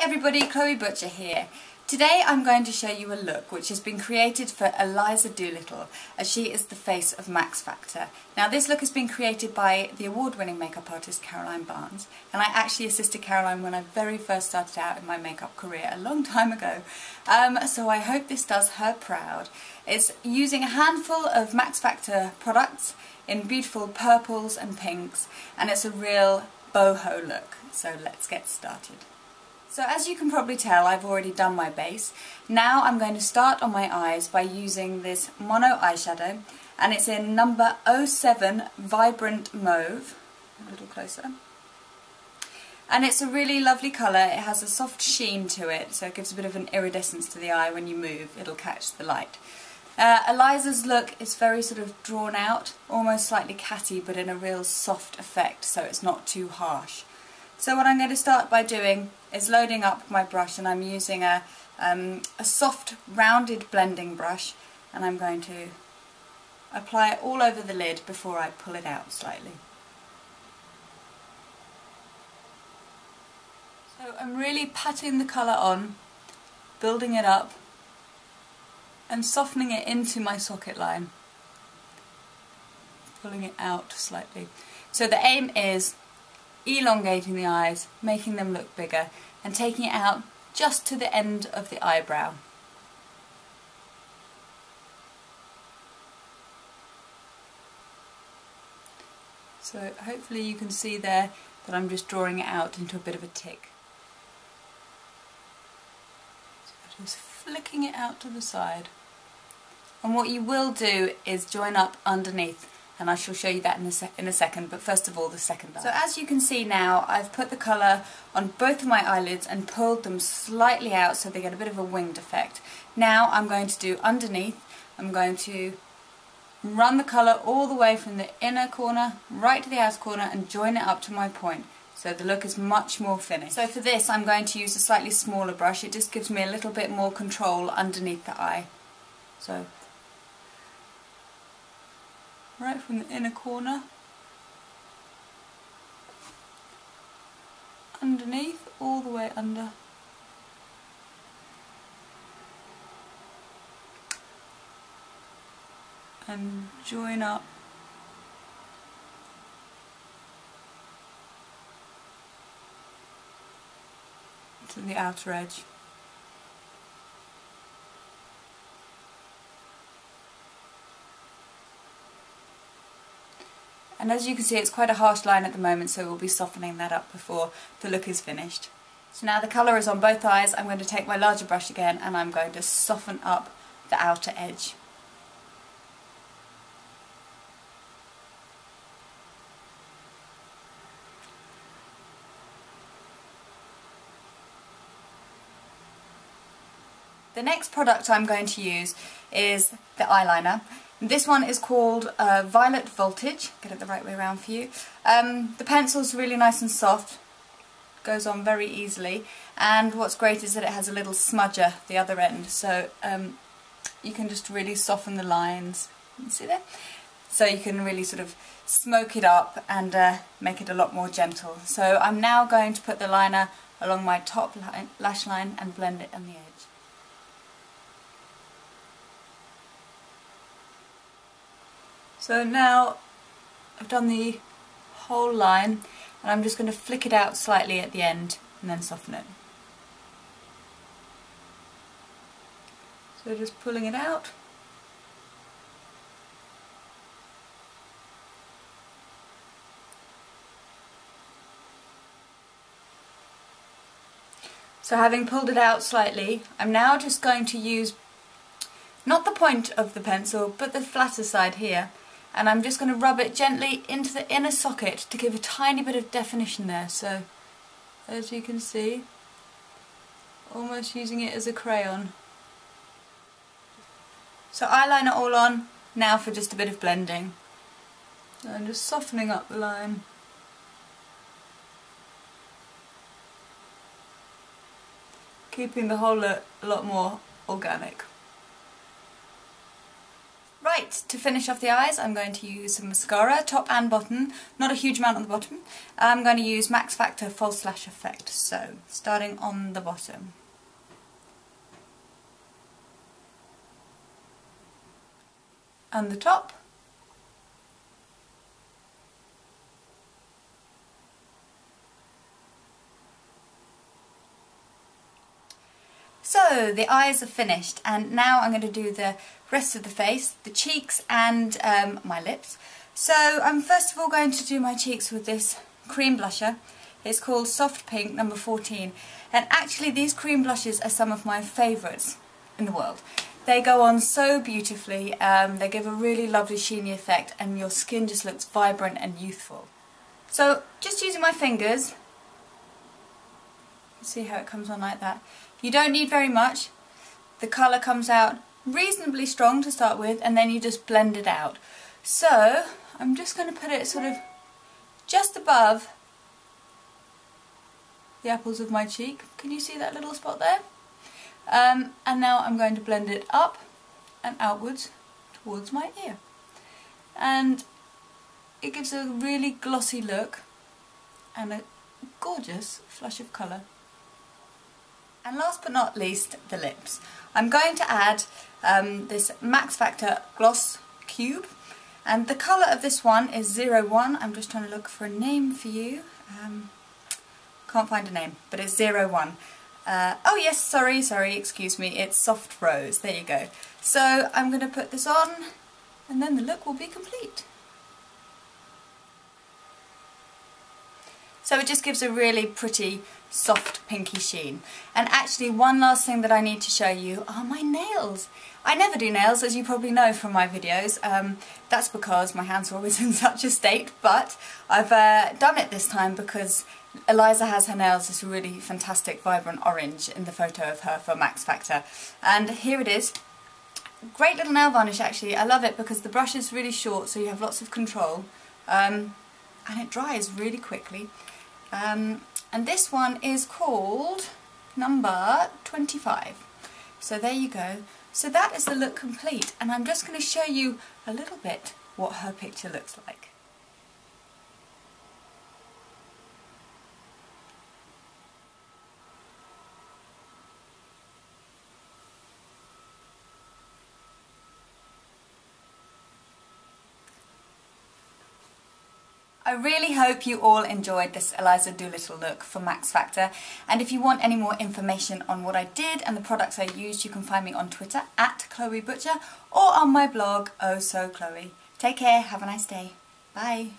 everybody, Chloe Butcher here. Today I'm going to show you a look which has been created for Eliza Doolittle, as she is the face of Max Factor. Now this look has been created by the award-winning makeup artist Caroline Barnes, and I actually assisted Caroline when I very first started out in my makeup career a long time ago. So I hope this does her proud. It's using a handful of Max Factor products in beautiful purples and pinks, and it's a real boho look. So let's get started. So as you can probably tell, I've already done my base. Now I'm going to start on my eyes by using this mono eyeshadow, and it's in number 07 Vibrant Mauve. A little closer. And it's a really lovely colour. It has a soft sheen to it, so it gives a bit of an iridescence to the eye. When you move, it'll catch the light. Eliza's look is very sort of drawn out, almost slightly catty, but in a real soft effect, so it's not too harsh. So what I'm going to start by doing is loading up my brush, and I'm using a soft rounded blending brush, and I'm going to apply it all over the lid before I pull it out slightly. So I'm really patting the colour on, building it up and softening it into my socket line, pulling it out slightly. So the aim is elongating the eyes, making them look bigger, and taking it out just to the end of the eyebrow. So hopefully you can see there that I'm just drawing it out into a bit of a tick. So just flicking it out to the side. And what you will do is join up underneath, and I shall show you that in a second, but first of all the second eye. So as you can see now, I've put the colour on both of my eyelids and pulled them slightly out so they get a bit of a winged effect. Now I'm going to do underneath. I'm going to run the colour all the way from the inner corner right to the outer corner and join it up to my point, so the look is much more finished. So for this I'm going to use a slightly smaller brush. It just gives me a little bit more control underneath the eye. So right from the inner corner, underneath, all the way under. And join up to the outer edge. And as you can see, it's quite a harsh line at the moment, so we'll be softening that up before the look is finished. So now the colour is on both eyes. I'm going to take my larger brush again, and I'm going to soften up the outer edge. The next product I'm going to use is the eyeliner. This one is called Violet Voltage. Get it the right way around for you. The pencil's really nice and soft, goes on very easily, and what's great is that it has a little smudger at the other end, so you can just really soften the lines. You see there? So you can really sort of smoke it up and make it a lot more gentle. So I'm now going to put the liner along my top lash line and blend it on the edge. So now I've done the whole line, and I'm just going to flick it out slightly at the end and then soften it. So just pulling it out. So having pulled it out slightly, I'm now just going to use not the point of the pencil but the flatter side here. And I'm just going to rub it gently into the inner socket to give a tiny bit of definition there. So, as you can see, almost using it as a crayon. So eyeliner all on, now for just a bit of blending. So I'm just softening up the line. Keeping the whole look a lot more organic. Right, Right, to finish off the eyes I'm going to use some mascara, top and bottom, not a huge amount on the bottom. I'm going to use Max Factor False Lash Effect, so starting on the bottom. And the top. So the eyes are finished, and now I'm going to do the rest of the face, the cheeks and my lips. So I'm first of all going to do my cheeks with this cream blusher. It's called Soft Pink number 14, and actually these cream blushes are some of my favourites in the world. They go on so beautifully, they give a really lovely sheeny effect and your skin just looks vibrant and youthful. So just using my fingers, you see how it comes on like that. You don't need very much. The colour comes out reasonably strong to start with, and then you just blend it out. So I'm just going to put it sort of just above the apples of my cheek. Can you see that little spot there? And now I'm going to blend it up and outwards towards my ear. And it gives a really glossy look and a gorgeous flush of colour. And last but not least, the lips. I'm going to add this Max Factor Gloss Cube, and the colour of this one is 01. I'm just trying to look for a name for you. Can't find a name, but it's 01. Oh yes, sorry, excuse me, it's Soft Rose, there you go. So I'm going to put this on, and then the look will be complete. So it just gives a really pretty soft pinky sheen. And actually one last thing that I need to show you are my nails. I never do nails, as you probably know from my videos. That's because my hands are always in such a state, but I've done it this time because Eliza has her nails this really fantastic vibrant orange in the photo of her for Max Factor. And here it is. Great little nail varnish actually. I love it because the brush is really short, so you have lots of control. And it dries really quickly. And this one is called number 25. So there you go. So that is the look complete, and I'm just going to show you a little bit what her picture looks like. I really hope you all enjoyed this Eliza Doolittle look for Max Factor, and if you want any more information on what I did and the products I used, you can find me on Twitter @ChloeButcher or on my blog Oh So Chloe. Take care, have a nice day. Bye.